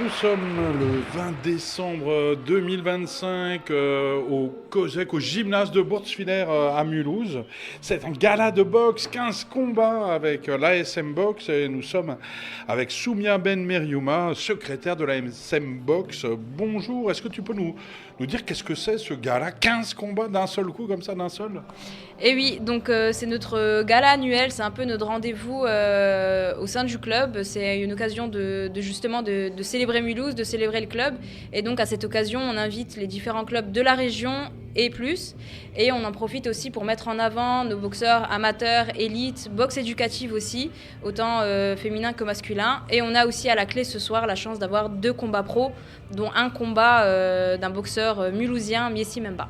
Nous sommes le 20 décembre 2025 au COJEC, au gymnase de Bourtzwiller à Mulhouse. C'est un gala de boxe, 15 combats avec l'ASM Boxe et nous sommes avec Soumia Ben Meriouma, secrétaire de l'ASM Boxe. Bonjour, est-ce que tu peux nous dire qu'est-ce que c'est ce gala, 15 combats d'un seul coup comme ça, d'un seul? Et oui, donc c'est notre gala annuel, c'est un peu notre rendez-vous au sein du club. C'est une occasion de célébrer Mulhouse, de célébrer le club. Et donc à cette occasion, on invite les différents clubs de la région et plus. Et on en profite aussi pour mettre en avant nos boxeurs amateurs, élites, boxe éducative aussi, autant féminin que masculin. Et on a aussi à la clé ce soir la chance d'avoir 2 combats pro, dont un combat d'un boxeur mulhousien, Miessi Memba.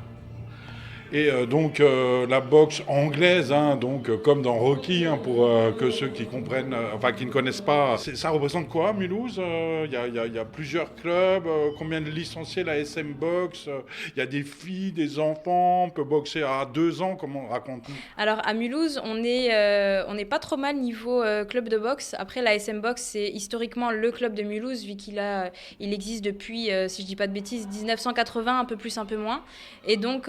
Et donc la boxe anglaise, hein, donc comme dans Rocky, hein, pour que ceux qui comprennent, enfin qui ne connaissent pas, ça représente quoi Mulhouse? Il y a plusieurs clubs, combien de licenciés la SM Boxe? Il y a des filles, des enfants, on peut boxer à 2 ans, comment raconte-nous? Alors à Mulhouse, on est pas trop mal niveau club de boxe. Après la SM Boxe, c'est historiquement le club de Mulhouse vu il existe depuis, si je dis pas de bêtises, 1980, un peu plus, un peu moins. Et donc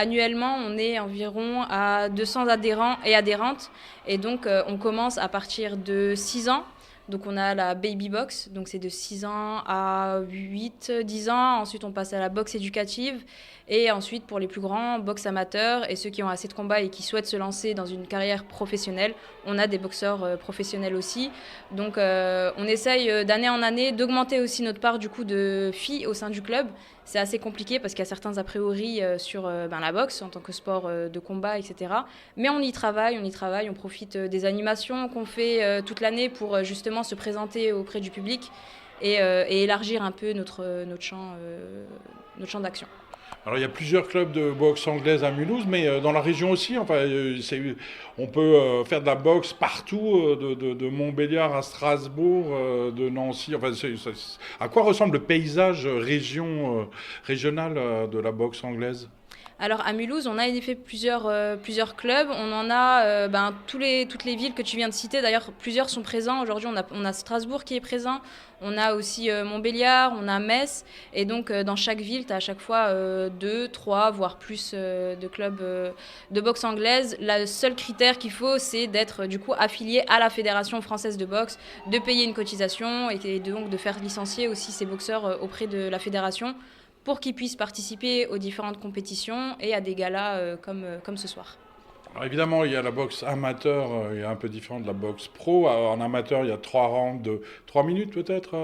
annuellement, on est environ à 200 adhérents et adhérentes. Et donc, on commence à partir de 6 ans. Donc, on a la baby box. Donc, c'est de 6 ans à 8, 10 ans. Ensuite, on passe à la boxe éducative. Et ensuite, pour les plus grands, boxe amateur. Et ceux qui ont assez de combats et qui souhaitent se lancer dans une carrière professionnelle, on a des boxeurs professionnels aussi. Donc, on essaye d'année en année d'augmenter aussi notre part du coup de filles au sein du club. C'est assez compliqué parce qu'il y a certains a priori sur la boxe en tant que sport de combat, etc. Mais on y travaille, on profite des animations qu'on fait toute l'année pour justement se présenter auprès du public et élargir un peu notre champ d'action. Alors il y a plusieurs clubs de boxe anglaise à Mulhouse, mais dans la région aussi, enfin, on peut faire de la boxe partout, de Montbéliard à Strasbourg, de Nancy. Enfin, à quoi ressemble le paysage régional de la boxe anglaise? Alors à Mulhouse, on a en effet plusieurs clubs. On en a toutes les villes que tu viens de citer. D'ailleurs, plusieurs sont présents. Aujourd'hui, on a Strasbourg qui est présent. On a aussi Montbéliard, on a Metz. Et donc, dans chaque ville, tu as à chaque fois 2, 3, voire plus de clubs de boxe anglaise. Le seul critère qu'il faut, c'est d'être du coup affilié à la Fédération française de boxe, de payer une cotisation et donc de faire licencier aussi ces boxeurs auprès de la fédération, pour qu'ils puissent participer aux différentes compétitions et à des galas comme ce soir. Alors évidemment, il y a la boxe amateur, il est un peu différent de la boxe pro. En amateur, il y a 3 rounds de 3 minutes peut-être.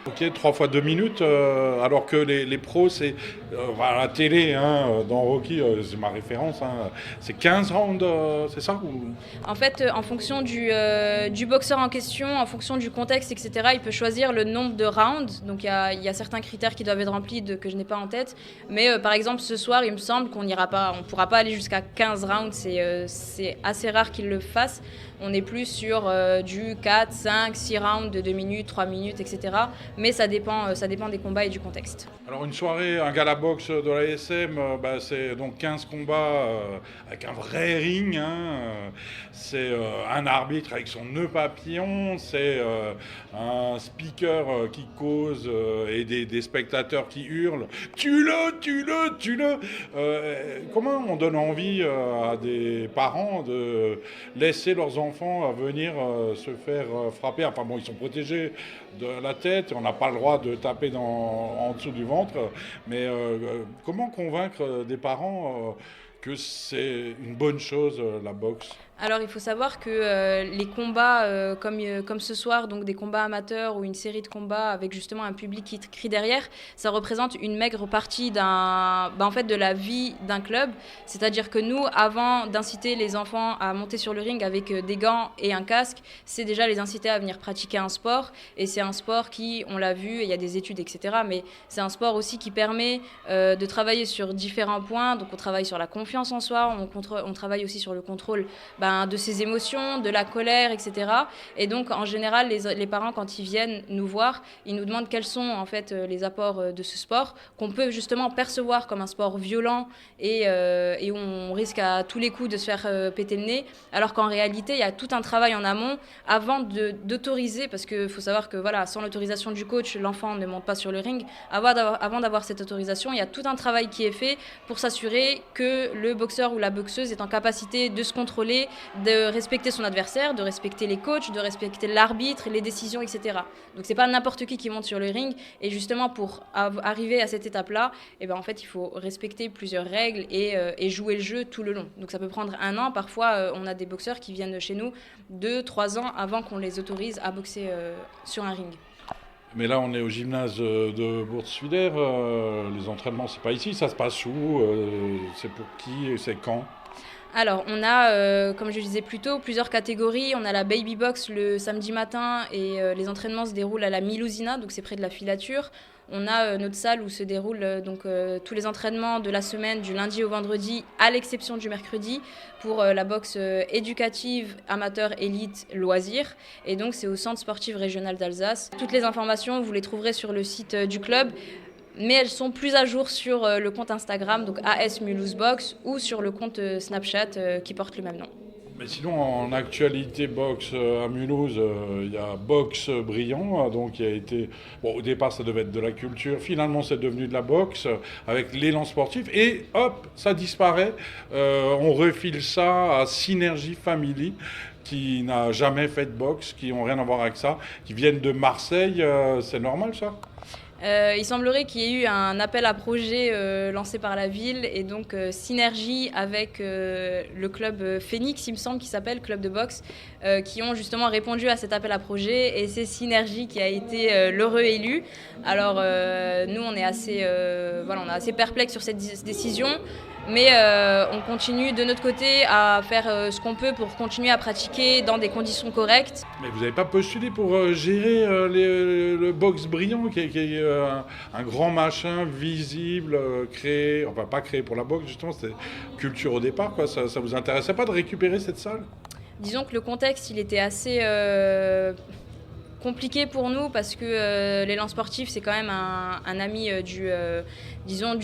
Ok, 3 fois 2 minutes. Alors que les pros, c'est à la télé, hein, dans Rocky, c'est ma référence, hein, c'est 15 rounds, c'est ça En fait, en fonction du boxeur en question, en fonction du contexte, etc., il peut choisir le nombre de rounds. Donc il y a certains critères qui doivent être remplis que je n'ai pas en tête. Mais par exemple, ce soir, il me semble qu'on ne pourra pas aller jusqu'à 15 rounds. C'est assez rare qu'ils le fassent. On est plus sur du 4, 5, 6 rounds de 2 minutes, 3 minutes, etc. Mais ça dépend des combats et du contexte. Alors une soirée, un gala boxe de l'ASM, c'est donc 15 combats avec un vrai ring. Hein, c'est un arbitre avec son nœud papillon, c'est un speaker qui cause et des spectateurs qui hurlent « Tue-le, tue-le, tue-le !» Comment on donne envie à des parents de laisser leurs enfants venir se faire frapper? Enfin bon, ils sont protégés de la tête, on n'a pas le droit de taper en dessous du ventre, mais comment convaincre des parents que c'est une bonne chose, la boxe? Alors il faut savoir que les combats comme ce soir, donc des combats amateurs ou une série de combats avec justement un public qui crie derrière, ça représente une maigre partie de la vie d'un club. C'est-à-dire que nous, avant d'inciter les enfants à monter sur le ring avec des gants et un casque, c'est déjà les inciter à venir pratiquer un sport. Et c'est un sport qui, on l'a vu, il y a des études, etc. Mais c'est un sport aussi qui permet de travailler sur différents points. Donc on travaille sur la confiance en soi, on travaille aussi sur le contrôle de ses émotions, de la colère, etc. Et donc, en général, les parents, quand ils viennent nous voir, ils nous demandent quels sont en fait les apports de ce sport, qu'on peut justement percevoir comme un sport violent et où on risque à tous les coups de se faire péter le nez, alors qu'en réalité, il y a tout un travail en amont avant d'autoriser, parce qu'il faut savoir que voilà, sans l'autorisation du coach, l'enfant ne monte pas sur le ring. Avant d'avoir cette autorisation, il y a tout un travail qui est fait pour s'assurer que le boxeur ou la boxeuse est en capacité de se contrôler, de respecter son adversaire, de respecter les coachs, de respecter l'arbitre, les décisions, etc. Donc c'est pas n'importe qui monte sur le ring. Et justement, pour arriver à cette étape-là, en fait, il faut respecter plusieurs règles et jouer le jeu tout le long. Donc ça peut prendre 1 an. Parfois, on a des boxeurs qui viennent chez nous 2-3 ans avant qu'on les autorise à boxer sur un ring. Mais là, on est au gymnase de Bourg-Suider. Les entraînements, c'est pas ici. Ça se passe où c'est pour qui et c'est quand? Alors, on a, comme je le disais plus tôt, plusieurs catégories. On a la baby box le samedi matin et les entraînements se déroulent à la Milouzina, donc c'est près de la filature. On a notre salle où se déroulent tous les entraînements de la semaine, du lundi au vendredi, à l'exception du mercredi, pour la boxe éducative, amateur, élite, loisirs. Et donc, c'est au Centre sportif régional d'Alsace. Toutes les informations, vous les trouverez sur le site du club. Mais elles sont plus à jour sur le compte Instagram, donc AS Mulhouse Box, ou sur le compte Snapchat qui porte le même nom. Mais sinon, en actualité boxe à Mulhouse, il y a Boxe Brillant, donc qui a été... Bon, au départ, ça devait être de la culture. Finalement, c'est devenu de la boxe avec l'élan sportif. Et hop, ça disparaît. On refile ça à Synergie Family, qui n'a jamais fait de boxe, qui n'ont rien à voir avec ça, qui viennent de Marseille. C'est normal, ça ? Il semblerait qu'il y ait eu un appel à projet lancé par la ville et donc synergie avec le club Phoenix, il me semble qu'il s'appelle, club de boxe, qui ont justement répondu à cet appel à projet et c'est Synergie qui a été l'heureux élu. Alors nous on est assez perplexes sur cette décision. Mais on continue de notre côté à faire ce qu'on peut pour continuer à pratiquer dans des conditions correctes. Mais vous n'avez pas postulé pour gérer le Boxe Brillant, qui est un grand machin visible, créé, enfin pas créé pour la boxe justement, c'était culture au départ, quoi. Ça vous intéressait pas de récupérer cette salle ? Disons que le contexte, il était assez compliqué pour nous parce que l'élan sportif, c'est quand même un ami du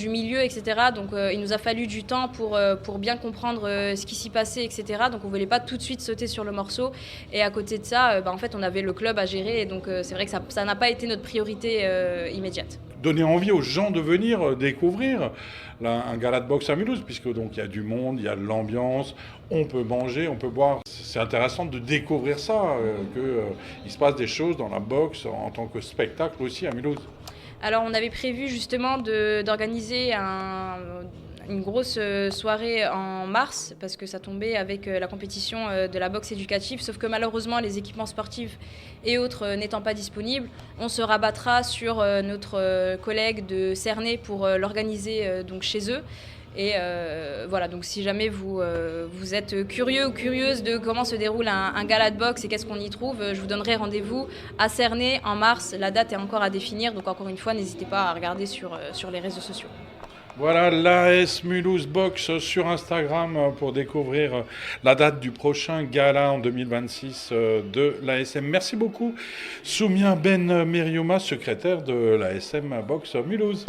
milieu, etc. Donc il nous a fallu du temps pour bien comprendre ce qui s'y passait, etc. Donc on ne voulait pas tout de suite sauter sur le morceau. Et à côté de ça, en fait, on avait le club à gérer. Et donc c'est vrai que ça n'a pas été notre priorité immédiate. Donner envie aux gens de venir découvrir un gala de boxe à Mulhouse, puisque donc il y a du monde, il y a de l'ambiance, on peut manger, on peut boire. C'est intéressant de découvrir ça, qu'il se passe des choses dans la boxe en tant que spectacle aussi à Mulhouse. Alors on avait prévu justement d'organiser une grosse soirée en mars parce que ça tombait avec la compétition de la boxe éducative, sauf que malheureusement les équipements sportifs et autres n'étant pas disponibles, on se rabattra sur notre collègue de Cernay pour l'organiser donc chez eux. Et voilà, donc si jamais vous êtes curieux ou curieuse de comment se déroule un gala de boxe et qu'est-ce qu'on y trouve, je vous donnerai rendez-vous à Cernay en mars. La date est encore à définir, donc encore une fois, n'hésitez pas à regarder sur les réseaux sociaux. Voilà, l'AS Mulhouse Boxe sur Instagram pour découvrir la date du prochain gala en 2026 de l'ASM. Merci beaucoup, Soumia Ben Merioma, secrétaire de l'ASM Boxe Mulhouse.